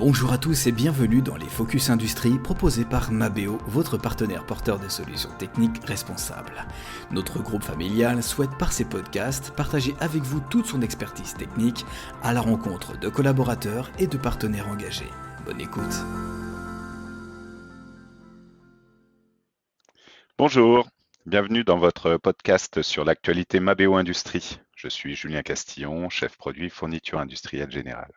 Bonjour à tous et bienvenue dans les Focus Industrie proposés par Mabeo, votre partenaire porteur de solutions techniques responsables. Notre groupe familial souhaite par ses podcasts partager avec vous toute son expertise technique à la rencontre de collaborateurs et de partenaires engagés. Bonne écoute. Bonjour, bienvenue dans votre podcast sur l'actualité Mabeo Industrie. Je suis Julien Castillon, chef produit fourniture industrielle générale.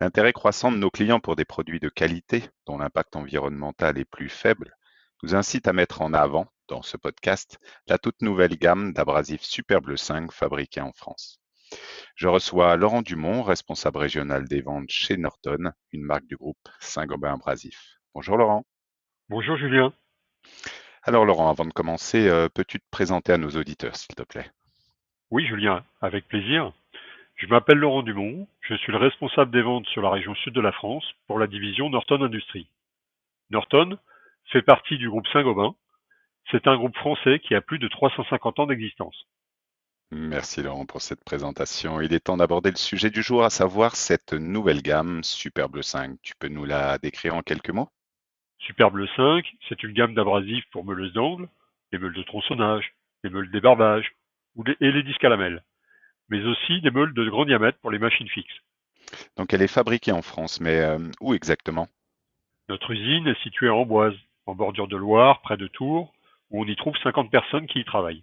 L'intérêt croissant de nos clients pour des produits de qualité dont l'impact environnemental est plus faible nous incite à mettre en avant, dans ce podcast, la toute nouvelle gamme d'abrasifs Super Bleu 5 fabriqués en France. Je reçois Laurent Dumont, responsable régional des ventes chez Norton, une marque du groupe Saint-Gobain Abrasif. Bonjour Laurent. Bonjour Julien. Alors Laurent, avant de commencer, peux-tu te présenter à nos auditeurs, s'il te plaît? Oui Julien, avec plaisir. Je m'appelle Laurent Dumont, je suis le responsable des ventes sur la région sud de la France pour la division Norton Industrie. Norton fait partie du groupe Saint-Gobain. C'est un groupe français qui a plus de 350 ans d'existence. Merci Laurent pour cette présentation. Il est temps d'aborder le sujet du jour, à savoir cette nouvelle gamme Super Bleu 5. Tu peux nous la décrire en quelques mots? Super Bleu 5, c'est une gamme d'abrasifs pour meuleuses d'angles, les meules de tronçonnage, les meules débarbage et les disques à lamelles, mais aussi des meules de grand diamètre pour les machines fixes. Donc elle est fabriquée en France, mais où exactement? Notre usine est située à Amboise, en bordure de Loire, près de Tours, où on y trouve 50 personnes qui y travaillent.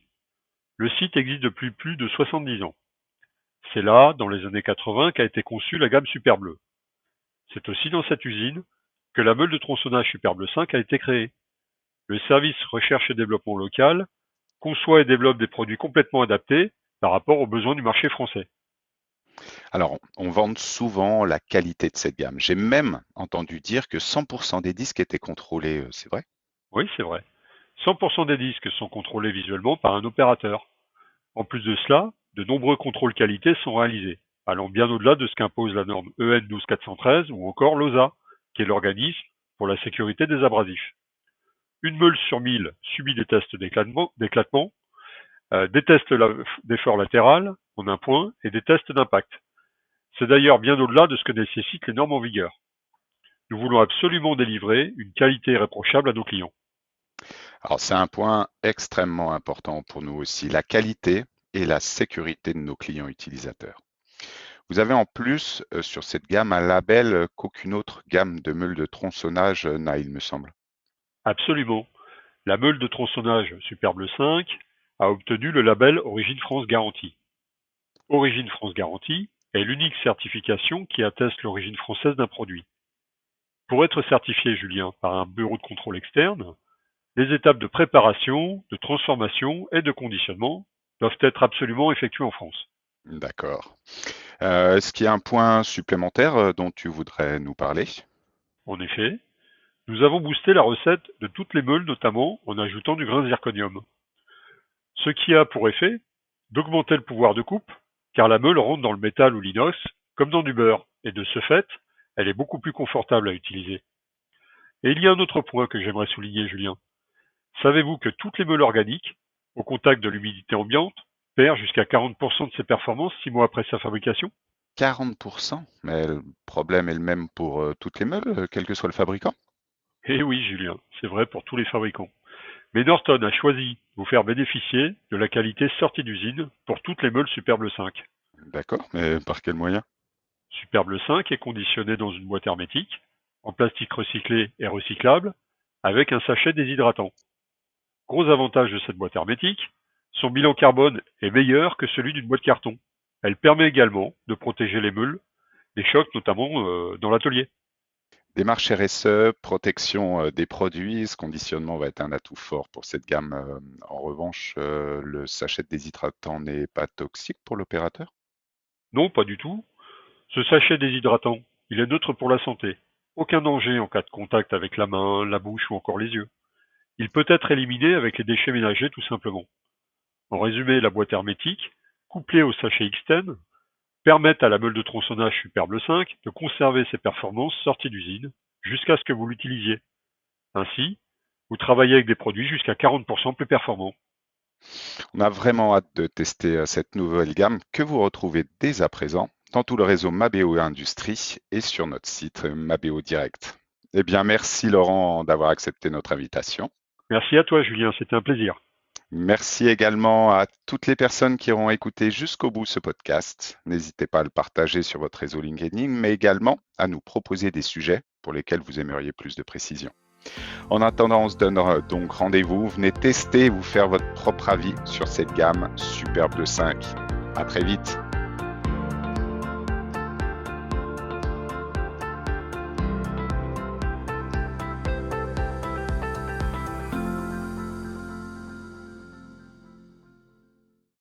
Le site existe depuis plus de 70 ans. C'est là, dans les années 80, qu'a été conçue la gamme Super Bleu. C'est aussi dans cette usine que la meule de tronçonnage Super Bleu 5 a été créée. Le service recherche et développement local conçoit et développe des produits complètement adaptés par rapport aux besoins du marché français. Alors, on vante souvent la qualité de cette gamme. J'ai même entendu dire que 100% des disques étaient contrôlés, c'est vrai? Oui, c'est vrai. 100% des disques sont contrôlés visuellement par un opérateur. En plus de cela, de nombreux contrôles qualité sont réalisés, allant bien au-delà de ce qu'impose la norme EN 12413 ou encore l'OSA, qui est l'organisme pour la sécurité des abrasifs. Une meule sur 1000 subit des tests d'éclatement, des tests d'effort latéral en un point et des tests d'impact. C'est d'ailleurs bien au-delà de ce que nécessitent les normes en vigueur. Nous voulons absolument délivrer une qualité irréprochable à nos clients. Alors, c'est un point extrêmement important pour nous aussi, la qualité et la sécurité de nos clients utilisateurs. Vous avez en plus sur cette gamme un label qu'aucune autre gamme de meules de tronçonnage n'a, il me semble. Absolument. La meule de tronçonnage Super Bleu 5 a obtenu le label Origine France Garantie. Origine France Garantie est l'unique certification qui atteste l'origine française d'un produit. Pour être certifié, Julien, par un bureau de contrôle externe, les étapes de préparation, de transformation et de conditionnement doivent être absolument effectuées en France. D'accord. Est-ce qu'il y a un point supplémentaire dont tu voudrais nous parler? En effet, nous avons boosté la recette de toutes les meules, notamment en ajoutant du grain zirconium. Ce qui a pour effet d'augmenter le pouvoir de coupe, car la meule rentre dans le métal ou l'inox comme dans du beurre, et de ce fait, elle est beaucoup plus confortable à utiliser. Et il y a un autre point que j'aimerais souligner, Julien. Savez-vous que toutes les meules organiques, au contact de l'humidité ambiante, perdent jusqu'à 40% de ses performances 6 mois après sa fabrication? 40%? Mais le problème est le même pour toutes les meules, quel que soit le fabricant? Eh oui, Julien, c'est vrai pour tous les fabricants. Mais Norton a choisi de vous faire bénéficier de la qualité sortie d'usine pour toutes les meules Super Bleu 5. D'accord, mais par quel moyen? Super Bleu 5 est conditionné dans une boîte hermétique, en plastique recyclé et recyclable, avec un sachet déshydratant. Gros avantage de cette boîte hermétique, son bilan carbone est meilleur que celui d'une boîte carton. Elle permet également de protéger les meules des chocs, notamment dans l'atelier. Démarche RSE, protection des produits, ce conditionnement va être un atout fort pour cette gamme. En revanche, le sachet de déshydratant n'est pas toxique pour l'opérateur? Non, pas du tout. Ce sachet déshydratant, il est neutre pour la santé. Aucun danger en cas de contact avec la main, la bouche ou encore les yeux. Il peut être éliminé avec les déchets ménagers tout simplement. En résumé, la boîte hermétique, couplée au sachet X10, permettent à la meule de tronçonnage Super Bleu 5 de conserver ses performances sorties d'usine jusqu'à ce que vous l'utilisiez. Ainsi, vous travaillez avec des produits jusqu'à 40% plus performants. On a vraiment hâte de tester cette nouvelle gamme que vous retrouvez dès à présent dans tout le réseau Mabeo Industrie et sur notre site Mabeo Direct. Eh bien, merci Laurent d'avoir accepté notre invitation. Merci à toi, Julien, c'était un plaisir. Merci également à toutes les personnes qui auront écouté jusqu'au bout ce podcast. N'hésitez pas à le partager sur votre réseau LinkedIn, mais également à nous proposer des sujets pour lesquels vous aimeriez plus de précision. En attendant, on se donne donc rendez-vous. Venez tester et vous faire votre propre avis sur cette gamme superbe de 5. À très vite.